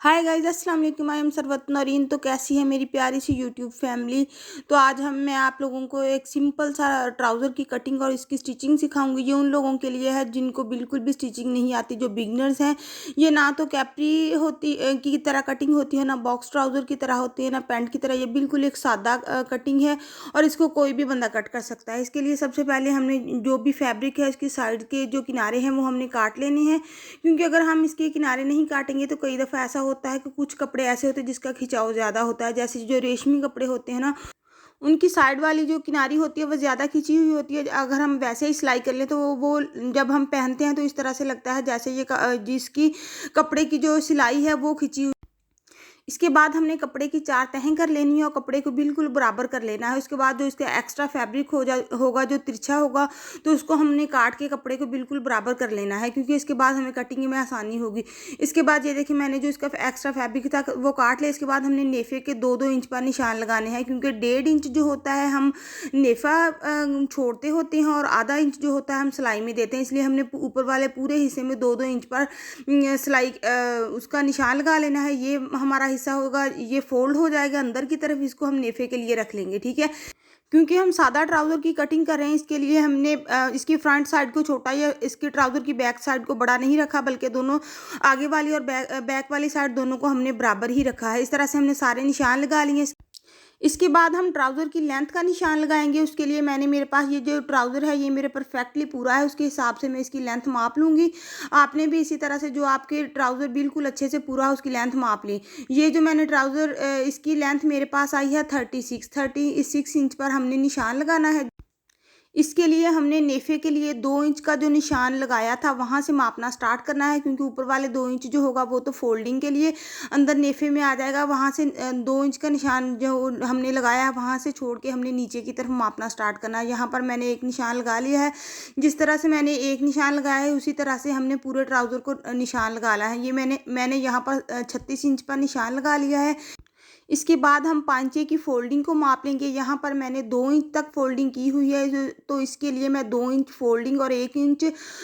Hi guys, अस्सलाम वालेकुम। I am Sarwat Naureen. तो कैसी है मेरी प्यारी सी यूट्यूब फैमिली। तो आज मैं आप लोगों को एक सिंपल सा ट्राउज़र की कटिंग और इसकी स्टिचिंग सिखाऊंगी। ये उन लोगों के लिए है जिनको बिल्कुल भी स्टिचिंग नहीं आती, जो बिगनर्स हैं। ये ना तो कैप्री की तरह कटिंग होती है, ना बॉक्स ट्राउज़र की तरह होती है, ना पैंट की तरह। ये बिल्कुल एक सादा कटिंग है और इसको कोई भी बंदा कट कर सकता है। इसके लिए सबसे पहले हमने जो भी फैब्रिक है उसकी साइड के जो किनारे हैं वो हमने काट लेने हैं, क्योंकि अगर हम इसके किनारे नहीं काटेंगे तो कई दफ़ा ऐसा होता है कि कुछ कपड़े ऐसे होते हैं जिसका खिंचाव ज़्यादा होता है। जैसे जो रेशमी कपड़े होते हैं ना, उनकी साइड वाली जो किनारी होती है वो ज़्यादा खिंची हुई होती है। अगर हम वैसे ही सिलाई कर लें तो वो जब हम पहनते हैं तो इस तरह से लगता है जैसे जिसकी कपड़े की जो सिलाई है वो खिंची हुई। इसके बाद हमने कपड़े की 4 तहें कर लेनी है और कपड़े को बिल्कुल बराबर कर लेना है। उसके बाद जो इसका एक्स्ट्रा फैब्रिक होगा जो तिरछा होगा, तो उसको हमने काट के कपड़े को बिल्कुल बराबर कर लेना है, क्योंकि इसके बाद हमें कटिंग में आसानी होगी। इसके बाद ये देखिए, मैंने जो इसका एक्स्ट्रा फैब्रिक था वो काट लिया। इसके बाद हमने नेफे के 2-2 इंच पर निशान लगाने हैं, क्योंकि 1.5 इंच जो होता है हम नेफा छोड़ते होते हैं और आधा इंच जो होता है हम सिलाई में देते हैं। इसलिए हमने ऊपर वाले पूरे हिस्से में 2-2 इंच पर सिलाई उसका निशान लगा लेना है। ये हमारा हिस्सा होगा, ये फोल्ड हो जाएगा अंदर की तरफ। इसको हम नेफे के लिए रख लेंगे, ठीक है। क्योंकि हम सादा ट्राउज़र की कटिंग कर रहे हैं, इसके लिए हमने इसकी फ्रंट साइड को छोटा या इसके ट्राउज़र की बैक साइड को बड़ा नहीं रखा, बल्कि दोनों आगे वाली और बैक वाली साइड दोनों को हमने बराबर ही रखा है। इस तरह से हमने सारे निशान लगा लिए। इसके बाद हम ट्राउज़र की लेंथ का निशान लगाएंगे। उसके लिए मेरे पास ये जो ट्राउज़र है ये मेरे परफेक्टली पूरा है, उसके हिसाब से मैं इसकी लेंथ माप लूँगी। आपने भी इसी तरह से जो आपके ट्राउज़र बिल्कुल अच्छे से पूरा है उसकी लेंथ माप ली। ये जो मैंने ट्राउज़र इसकी लेंथ मेरे पास आई है 36 इंच पर हमने निशान लगाना है। इसके लिए हमने नेफे के लिए 2 इंच का जो निशान लगाया था वहाँ से मापना स्टार्ट करना है, क्योंकि ऊपर वाले 2 इंच जो होगा वो तो फोल्डिंग के लिए अंदर नेफे में आ जाएगा। वहाँ से 2 इंच का निशान जो हमने लगाया है वहाँ से छोड़ के हमने नीचे की तरफ मापना स्टार्ट करना है। यहाँ पर मैंने एक निशान लगा लिया है। जिस तरह से मैंने एक निशान लगाया है उसी तरह से हमने पूरे ट्राउज़र को निशान लगाना है। ये मैंने यहाँ पर 36 इंच पर निशान लगा लिया है। इसके बाद हम पांचे की फोल्डिंग को माप लेंगे। यहाँ पर मैंने 2 इंच तक फोल्डिंग की हुई है, तो इसके लिए मैं 2 इंच फोल्डिंग और 1 इंच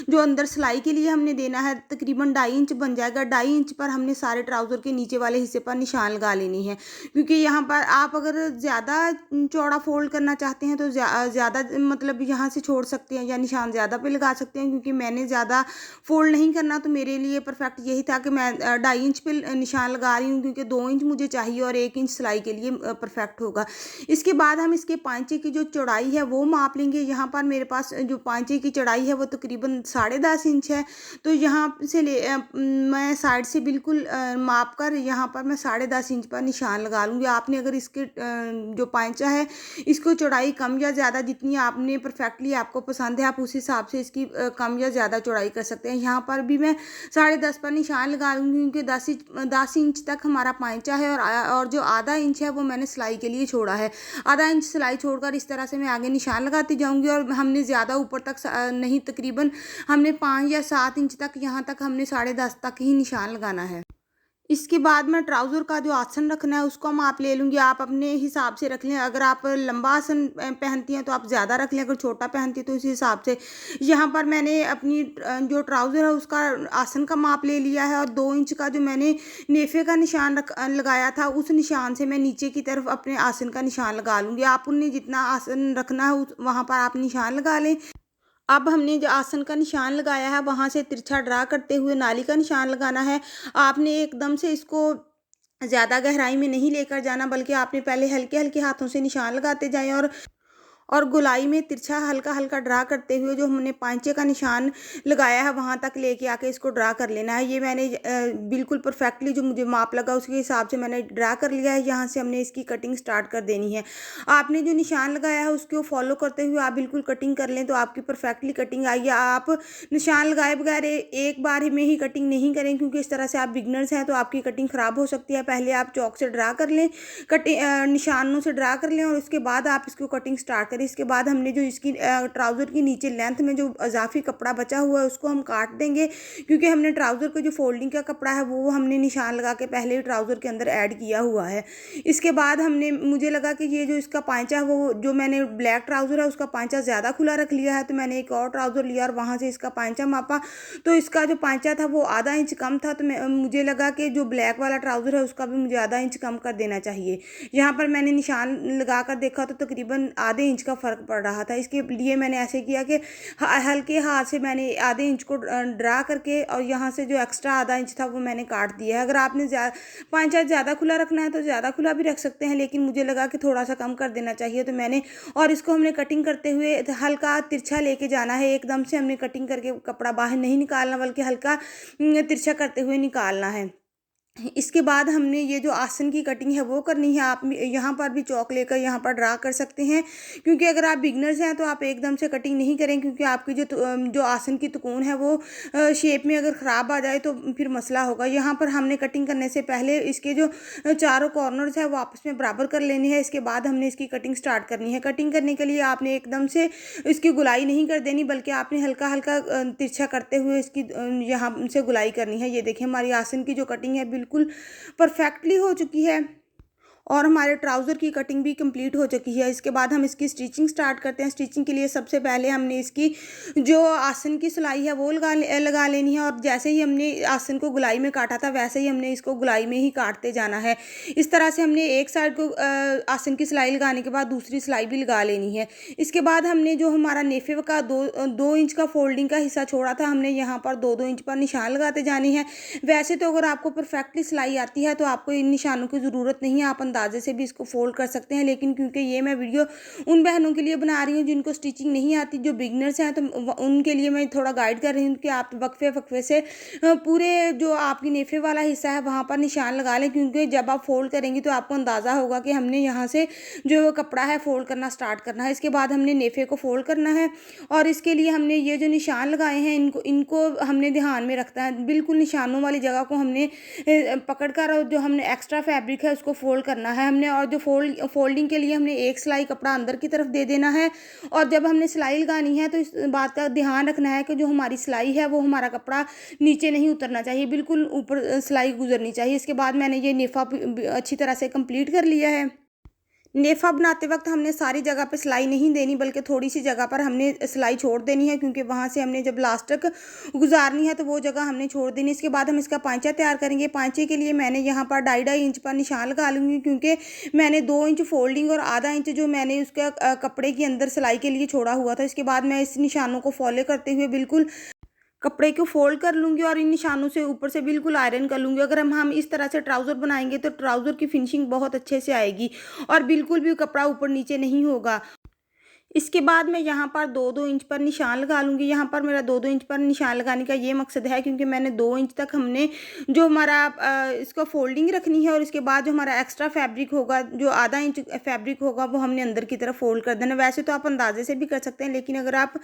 जो अंदर सिलाई के लिए हमने देना है, तकरीबन 2.5 इंच बन जाएगा। 2.5 इंच पर हमने सारे ट्राउज़र के नीचे वाले हिस्से पर निशान लगा लेनी है, क्योंकि यहाँ पर आप अगर ज़्यादा चौड़ा फोल्ड करना चाहते हैं तो ज़्यादा मतलब यहाँ से छोड़ सकते हैं या निशान ज़्यादा पे लगा सकते हैं। क्योंकि मैंने ज़्यादा फोल्ड नहीं करना, तो मेरे लिए परफेक्ट यही था कि मैं 2.5 इंच पे निशान लगा रही हूँ, क्योंकि 2 इंच मुझे चाहिए और 1 इंच सिलाई के लिए परफेक्ट होगा। इसके बाद हम इसके पांचे की जो चौड़ाई है वो माप लेंगे। यहाँ पर मेरे पास जो पांचे की चौड़ाई है वो तकरीबन 10.5 इंच है। तो यहाँ से मैं साइड से बिल्कुल माप कर यहाँ पर मैं 10.5 इंच पर निशान लगा लूँगी। आपने अगर इसके जो पांचा है इसको चौड़ाई कम या ज़्यादा, जितनी आपने परफेक्टली आपको पसंद है आप उस हिसाब से इसकी कम या ज़्यादा चौड़ाई कर सकते हैं। यहाँ पर भी मैं 10.5 पर निशान लगा लूँगी, क्योंकि 10 इंच तक हमारा पांचा है और जो आधा इंच है वो मैंने सिलाई के लिए छोड़ा है। आधा इंच सिलाई छोड़कर इस तरह से मैं आगे निशान लगाती जाऊँगी। और हमने ज़्यादा ऊपर तक नहीं, तकरीबन हमने 5 या 7 इंच तक, यहाँ तक हमने 10.5 तक ही निशान लगाना है। इसके बाद मैं ट्राउज़र का जो आसन रखना है उसको माप ले लूँगी। आप अपने हिसाब से रख लें। अगर आप लंबा आसन पहनती हैं तो आप ज़्यादा रख लें, अगर छोटा पहनती हैं तो उसी हिसाब से। यहाँ पर मैंने अपनी जो ट्राउज़र है उसका आसन का माप ले लिया है, और 2 इंच का जो मैंने नेफे का निशान लगाया था उस निशान से मैं नीचे की तरफ अपने आसन का निशान लगा लूँगी। आप उन्हें जितना आसन रखना है वहाँ पर आप निशान लगा लें। अब हमने जो आसन का निशान लगाया है वहाँ से तिरछा ड्रा करते हुए नाली का निशान लगाना है। आपने एकदम से इसको ज़्यादा गहराई में नहीं लेकर जाना, बल्कि आपने पहले हल्के-हल्के हाथों से निशान लगाते जाएँ, और गोलाई में तिरछा हल्का-हल्का ड्रा करते हुए जो हमने पांचे का निशान लगाया है वहाँ तक लेके आके इसको ड्रा कर लेना है। ये मैंने बिल्कुल परफेक्टली जो मुझे माप लगा उसके हिसाब से मैंने ड्रा कर लिया है। यहाँ से हमने इसकी कटिंग स्टार्ट कर देनी है। आपने जो निशान लगाया है उसको फॉलो करते हुए आप बिल्कुल कटिंग कर लें तो आपकी परफेक्टली कटिंग आएगी। आप निशान लगाए बगैर एक बार में ही कटिंग नहीं करें, क्योंकि इस तरह से आप बिगनर्स हैं तो आपकी कटिंग ख़राब हो सकती है। पहले आप चौक से ड्रा कर लें, निशानों से ड्रा कर लें, और उसके बाद आप इसको कटिंग स्टार्ट करें। करी। इसके बाद हमने जो इसकी ट्राउज़र की नीचे लेंथ में जो इजाफी कपड़ा बचा हुआ है उसको हम काट देंगे, क्योंकि हमने ट्राउज़र का जो फोल्डिंग का कपड़ा है वो हमने निशान लगा के पहले ही ट्राउज़र के अंदर ऐड किया हुआ है। इसके बाद हमने मुझे लगा कि ये जो इसका पांचा है वो जो मैंने ब्लैक ट्राउज़र है उसका पांचा ज़्यादा खुला रख लिया है, तो मैंने एक और ट्राउज़र लिया और वहाँ से इसका पांचा मापा, तो इसका जो पांचा था वो आधा इंच कम था। तो मुझे लगा कि जो ब्लैक वाला ट्राउज़र है उसका भी मुझे आधा इंच कम कर देना चाहिए। यहाँ पर मैंने निशान लगा कर देखा तो तकरीबन आधे इंच का फ़र्क पड़ रहा था। इसके लिए मैंने ऐसे किया कि हल्के हाथ से मैंने आधे इंच को ड्रा करके और यहाँ से जो एक्स्ट्रा आधा इंच था वो मैंने काट दिया है। अगर आपने पांचा ज़्यादा खुला रखना है तो ज़्यादा खुला भी रख सकते हैं, लेकिन मुझे लगा कि थोड़ा सा कम कर देना चाहिए, तो मैंने और इसको हमने कटिंग करते हुए हल्का तिरछा लेके जाना है। एकदम से हमने कटिंग करके कपड़ा बाहर नहीं निकालना, बल्कि हल्का तिरछा करते हुए निकालना है। इसके बाद हमने ये जो आसन की कटिंग है वो करनी है। आप यहाँ पर भी चौक लेकर यहाँ पर ड्रा कर सकते हैं, क्योंकि अगर आप बिगनर्स हैं तो आप एकदम से कटिंग नहीं करें, क्योंकि आपकी जो आसन की तुकून है वो शेप में अगर ख़राब आ जाए तो फिर मसला होगा। यहाँ पर हमने कटिंग करने से पहले इसके जो चारों कॉर्नर्स है वो आपस में बराबर कर लेनी है। इसके बाद हमने इसकी कटिंग स्टार्ट करनी है। कटिंग करने के लिए आपने एकदम से इसकी गुलाई नहीं कर देनी, बल्कि आपने हल्का हल्का तिरछा करते हुए इसकी यहाँ से गुलाई करनी है। ये देखिए हमारी आसन की जो कटिंग है बिल्कुल परफेक्टली हो चुकी है और हमारे ट्राउज़र की कटिंग भी कंप्लीट हो चुकी है। इसके बाद हम इसकी स्टिचिंग स्टार्ट करते हैं। स्टिचिंग के लिए सबसे पहले हमने इसकी जो आसन की सिलाई है वो लगा लेनी है, और जैसे ही हमने आसन को गुलाई में काटा था वैसे ही हमने इसको गुलाई में ही काटते जाना है। इस तरह से हमने एक साइड को आसन की सिलाई लगाने के बाद दूसरी सिलाई भी लगा लेनी है। इसके बाद हमने जो हमारा नेफे का दो इंच का फोल्डिंग का हिस्सा छोड़ा था, हमने यहाँ पर 2-2 इंच पर निशान लगाते जाने हैं। वैसे तो अगर आपको परफेक्टली सिलाई आती है तो आपको इन निशानों की ज़रूरत नहीं है, आप अंदाजे से भी इसको फोल्ड कर सकते हैं, लेकिन क्योंकि ये मैं वीडियो उन बहनों के लिए बना रही हूँ जिनको स्टिचिंग नहीं आती, जो बिगनर्स हैं, तो उनके लिए मैं थोड़ा गाइड कर रही हूँ कि आप वक्फे से पूरे जो आपकी नेफे वाला हिस्सा है वहाँ पर निशान लगा लें, क्योंकि जब आप फोल्ड करेंगी तो आपको अंदाज़ा होगा कि हमने यहाँ से जो कपड़ा है फोल्ड करना स्टार्ट करना है। इसके बाद हमने नेफे को फोल्ड करना है, और इसके लिए हमने ये जो निशान लगाए हैं इनको हमने ध्यान में रखना है। बिल्कुल निशानों वाली जगह को हमने पकड़ कर जो हमने एक्स्ट्रा फैब्रिक है उसको फोल्ड करना है हमने, और जो फोल्डिंग के लिए हमने एक सिलाई कपड़ा अंदर की तरफ दे देना है। और जब हमने सिलाई लगानी है तो इस बात का ध्यान रखना है कि जो हमारी सिलाई है वो हमारा कपड़ा नीचे नहीं उतरना चाहिए, बिल्कुल ऊपर सिलाई गुजरनी चाहिए। इसके बाद मैंने ये नेफा अच्छी तरह से कंप्लीट कर लिया है। नेफा बनाते वक्त हमने सारी जगह पे सिलाई नहीं देनी, बल्कि थोड़ी सी जगह पर हमने सिलाई छोड़ देनी है, क्योंकि वहाँ से हमने जब लास्ट तक गुजारनी है तो वो जगह हमने छोड़ देनी। इसके बाद हम इसका पांचा तैयार करेंगे। पांचे के लिए मैंने यहाँ पर 2.5 इंच पर निशान लगा लूँगी, क्योंकि मैंने 2 इंच फोल्डिंग और आधा इंच जो मैंने उसका कपड़े के अंदर सिलाई के लिए छोड़ा हुआ था। इसके बाद मैं इस निशानों को फॉलो करते हुए बिल्कुल कपड़े को फोल्ड कर लूँगी और इन निशानों से ऊपर से बिल्कुल आयरन कर लूँगी। अगर हम इस तरह से ट्राउज़र बनाएंगे तो ट्राउज़र की फिनिशिंग बहुत अच्छे से आएगी और बिल्कुल भी कपड़ा ऊपर नीचे नहीं होगा। इसके बाद मैं यहाँ पर 2-2 इंच पर निशान लगा लूँगी। यहाँ पर मेरा 2-2 इंच पर निशान लगाने का ये मकसद है, क्योंकि मैंने 2 इंच तक हमने जो हमारा इसको फोल्डिंग रखनी है, और इसके बाद जो हमारा एक्स्ट्रा फैब्रिक होगा, जो आधा इंच फैब्रिक होगा, वो हमने अंदर की तरफ फोल्ड कर देना। वैसे तो आप अंदाजे से भी कर सकते हैं, लेकिन अगर आप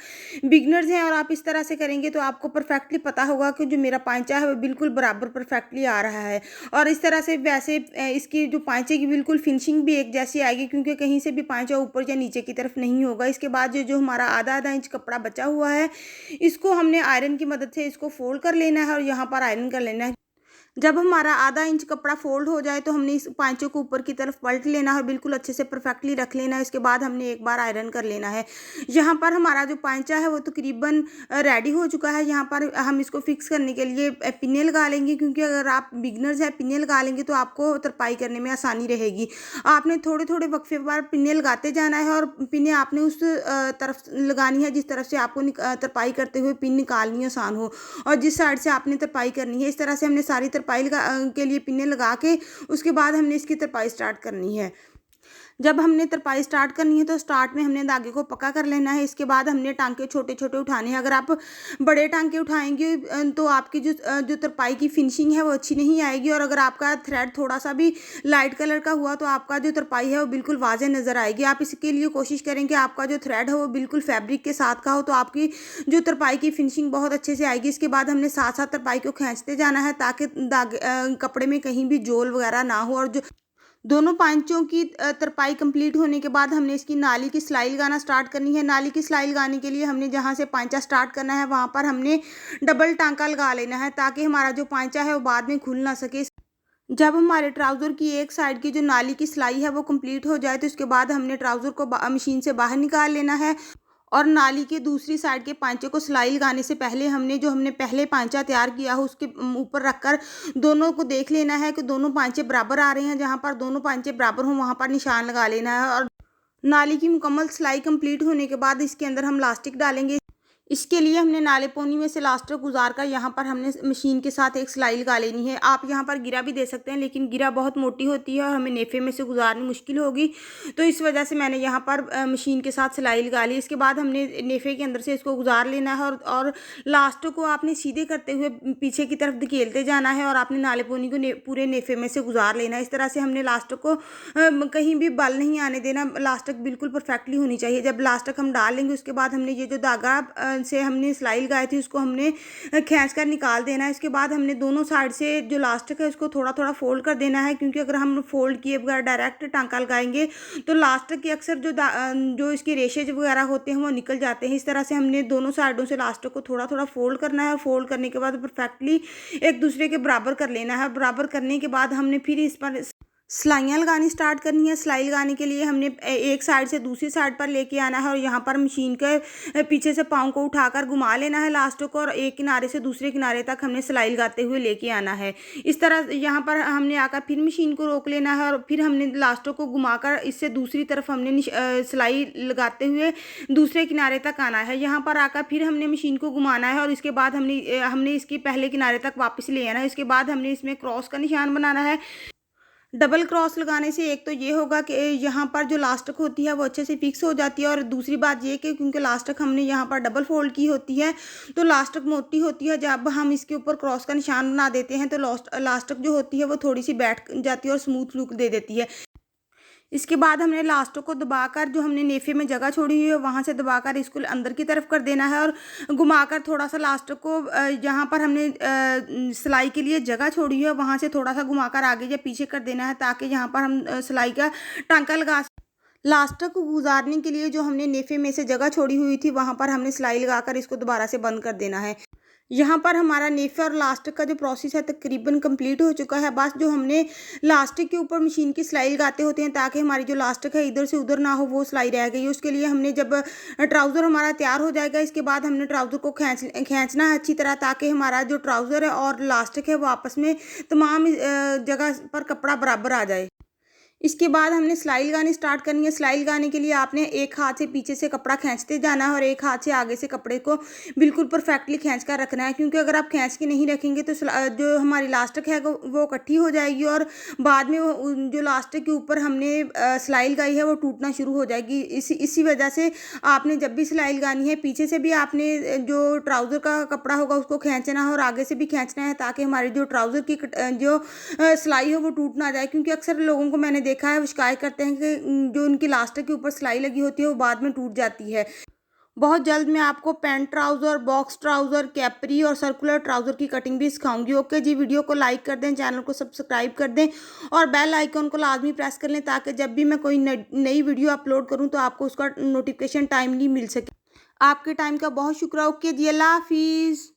बिगनर्स हैं और आप इस तरह से करेंगे तो आपको परफेक्टली पता होगा कि जो मेरा पांचा है वो बिल्कुल बराबर परफेक्टली आ रहा है। और इस तरह से वैसे इसकी जो पांचे की बिल्कुल फिनिशिंग भी एक जैसी आएगी, क्योंकि कहीं से भी पांचा ऊपर या नीचे की तरफ नहीं होगा। इसके बाद जो हमारा आधा इंच कपड़ा बचा हुआ है, इसको हमने आयरन की मदद से इसको फोल्ड कर लेना है और यहाँ पर आयरन कर लेना है। जब हमारा आधा इंच कपड़ा फोल्ड हो जाए तो हमने इस पांचों को ऊपर की तरफ पलट लेना है और बिल्कुल अच्छे से परफेक्टली रख लेना है। इसके बाद हमने एक बार आयरन कर लेना है। यहाँ पर हमारा जो पांचा है वो तकरीबन रेडी हो चुका है। यहाँ पर हम इसको फिक्स करने के लिए पिने लगा लेंगे, क्योंकि अगर आप बिगनर्स हैं पिने लगा लेंगे तो आपको तरपाई करने में आसानी रहेगी। आपने थोड़े थोड़े वक्फे पर पिने लगाते जाना है और पिने आपने उस तरफ लगानी है जिस तरफ से आपको तरपाई करते हुए पिन निकालनी आसान हो, और जिस साइड से आपने तरपाई करनी है। इस तरह से हमने सारी तरपाई के लिए पिने लगा के उसके बाद हमने इसकी तरपाई स्टार्ट करनी है। जब हमने तरपाई स्टार्ट करनी है तो स्टार्ट में हमने धागे को पक्का कर लेना है। इसके बाद हमने टांके छोटे छोटे उठाने हैं। अगर आप बड़े टांके उठाएंगे तो आपकी जो तरपाई की फिनिशिंग है वो अच्छी नहीं आएगी, और अगर आपका थ्रेड थोड़ा सा भी लाइट कलर का हुआ तो आपका जो तरपाई है वो बिल्कुल वाज़ेह नज़र आएगी। आप इसके लिए कोशिश करें कि आपका जो थ्रेड है वो बिल्कुल फैब्रिक के साथ का हो, तो आपकी जो तरपाई की फिनिशिंग बहुत अच्छे से आएगी। इसके बाद हमने साथ साथ तरपाई को खींचते जाना है ताकि कपड़े में कहीं भी जोल वगैरह ना हो, और जो दोनों पाँचों की तरपाई कंप्लीट होने के बाद हमने इसकी नाली की सिलाई लगाना स्टार्ट करनी है। नाली की सिलाई लगाने के लिए हमने जहाँ से पाँचा स्टार्ट करना है वहाँ पर हमने डबल टाँका लगा लेना है, ताकि हमारा जो पाँचा है वो बाद में खुल ना सके। जब हमारे ट्राउज़र की एक साइड की जो नाली की सिलाई है वो कंप्लीट हो जाए, तो उसके बाद हमने ट्राउज़र को मशीन से बाहर निकाल लेना है। और नाली के दूसरी साइड के पाँचे को सिलाई लगाने से पहले हमने पहले पाँचा तैयार किया हो उसके ऊपर रखकर दोनों को देख लेना है कि दोनों पाँचे बराबर आ रहे हैं। जहाँ पर दोनों पाँचे बराबर हों वहाँ पर निशान लगा लेना है। और नाली की मुकम्मल सिलाई कंप्लीट होने के बाद इसके अंदर हम लास्टिक डालेंगे। इसके लिए हमने नाले पोनी में से लास्टिक गुजार कर यहाँ पर हमने मशीन के साथ एक सिलाई लगा लेनी है। आप यहाँ पर गिरा भी दे सकते हैं, लेकिन गिरा बहुत मोटी होती है और हमें नेफे में से गुजारनी मुश्किल होगी, तो इस वजह से मैंने यहाँ पर मशीन के साथ सिलाई लगा ली। इसके बाद हमने नेफे के अंदर से इसको गुजार लेना है और लास्टिक को आपने सीधे करते हुए पीछे की तरफ धकेलते जाना है और आपने नाले पोनी को पूरे नेफे में से गुजार लेना है। इस तरह से हमने लास्टिक को कहीं भी बल नहीं आने देना, लास्टिक बिल्कुल परफेक्टली होनी चाहिए। जब लास्टिक हम डाल लेंगे उसके बाद हमने ये जो धागा से हमने सिलाई लगाई थी उसको हमने खींच कर निकाल देना है। इसके बाद हमने दोनों साइड से जो लास्टिक है उसको थोड़ा थोड़ा फोल्ड कर देना है, क्योंकि अगर हम फोल्ड किए बगैर डायरेक्ट टांका लगाएंगे तो लास्टिक के अक्सर जो इसके रेशेज वगैरह होते हैं वो निकल जाते हैं। इस तरह से हमने दोनों साइडों से लास्टिक को थोड़ा थोड़ा फोल्ड करना है। फोल्ड करने के बाद परफेक्टली एक दूसरे के बराबर कर लेना है। बराबर करने के बाद हमने फिर इस पर सिलाइयाँ लगानी स्टार्ट करनी है। सिलाई लगाने के लिए हमने एक साइड से दूसरी साइड पर लेके आना है और यहाँ पर मशीन के पीछे से पाँव को उठाकर घुमा लेना है लास्टिक को, और एक किनारे से दूसरे किनारे तक हमने सिलाई लगाते हुए लेके आना है। इस तरह यहाँ पर हमने आकर फिर मशीन को रोक लेना है और फिर हमने लास्टिक को घुमाकर इससे दूसरी तरफ हमने सिलाई लगाते हुए दूसरे किनारे तक आना है। यहाँ पर आकर फिर हमने मशीन को घुमाना है और इसके बाद हमने इसके पहले किनारे तक वापस ले आना है। इसके बाद हमने इसमें क्रॉस का निशान बनाना है। डबल क्रॉस लगाने से एक तो ये होगा कि यहाँ पर जो लास्टिक होती है वो अच्छे से फिक्स हो जाती है, और दूसरी बात ये कि क्योंकि लास्टिक हमने यहाँ पर डबल फोल्ड की होती है तो लास्टिक मोटी होती है। जब हम इसके ऊपर क्रॉस का निशान बना देते हैं तो लास्टिक जो होती है वो थोड़ी सी बैठ जाती है और स्मूथ लुक दे देती है। इसके बाद हमने लास्टिक को दबाकर जो हमने नेफे में जगह छोड़ी हुई है वहाँ से दबाकर इसको अंदर की तरफ कर देना है और घुमाकर थोड़ा सा लास्टिक को जहाँ पर हमने सिलाई के लिए जगह छोड़ी है वहाँ से थोड़ा सा घुमाकर आगे या पीछे कर देना है, ताकि यहाँ पर हम सिलाई का टांका लगा लास्टिक को गुजारने के लिए जो हमने नेफे में से जगह छोड़ी हुई थी वहाँ पर हमने सिलाई लगाकर इसको दोबारा से बंद कर देना है। यहाँ पर हमारा नेफे और लास्टिक का जो प्रोसेस है तकरीबन कंप्लीट हो चुका है। बस जो हमने लास्टिक के ऊपर मशीन की सिलाई लगाते होते हैं ताकि हमारी जो लास्टिक है इधर से उधर ना हो, वो सिलाई रह गई। उसके लिए हमने जब ट्राउज़र हमारा तैयार हो जाएगा इसके बाद हमने ट्राउज़र को खींचना है अच्छी तरह, ताकि हमारा जो ट्राउज़र है और लास्टिक है वो आपस में तमाम जगह पर कपड़ा बराबर आ जाए। इसके बाद हमने सिलाई लगानी स्टार्ट करनी है। सिलाई लगाने के लिए आपने एक हाथ से पीछे से कपड़ा खींचते जाना है और एक हाथ से आगे से कपड़े को बिल्कुल परफेक्टली खींच कर रखना है, क्योंकि अगर आप खींच के नहीं रखेंगे तो जो हमारी लास्टिक है वो इकट्ठी हो जाएगी और बाद में जो लास्टिक के ऊपर हमने सिलाई लगाई है वो टूटना शुरू हो जाएगी। इसी वजह से आपने जब भी सिलाई लगानी है पीछे से भी आपने जो ट्राउज़र का कपड़ा होगा उसको खींचना है और आगे से भी खींचना है, ताकि हमारी जो ट्राउज़र की जो सिलाई हो वो टूट ना जाए। क्योंकि अक्सर लोगों को मैंने देखा है वो शिकायत करते हैं कि जो उनकी लास्टिक के ऊपर सिलाई लगी होती है वो बाद में टूट जाती है। बहुत जल्द मैं आपको pant trouser, box trouser, capri और सर्कुलर ट्राउज़र की कटिंग भी सिखाऊंगी। ओके जी, वीडियो को लाइक कर दें, चैनल को सब्सक्राइब कर दें और बेल आइकन को लाजमी प्रेस कर लें, ताकि जब भी मैं कोई नई वीडियो अपलोड करूं तो आपको उसका नोटिफिकेशन टाइमली मिल सके। आपके टाइम का बहुत शुक्रिया। ओके जी, अल्लाह हाफिज़।